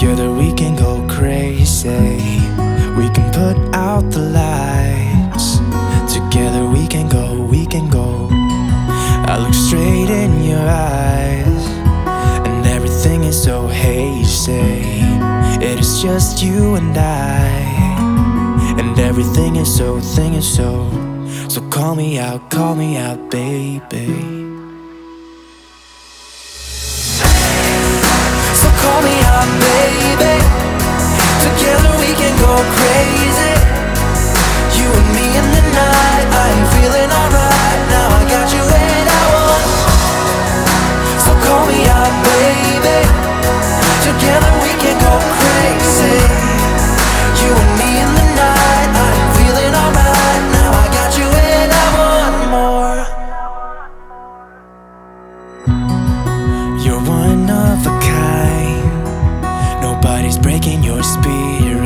Together we can go crazy. We can put out the lights. Together we can go, we can go. I look straight in your eyes, and everything is so hazy. It is just you and I, and everything is so, thing is so. So call me out, baby. So call me out, baby. Together we can go crazy. You and me in the night. I'm feeling alright. Now I got you and I want. So call me out, baby. Together we can go crazy. You and me in the night. I'm feeling alright. Now I got you and I want more. You're one of a kind. Nobody's breaking your spirit.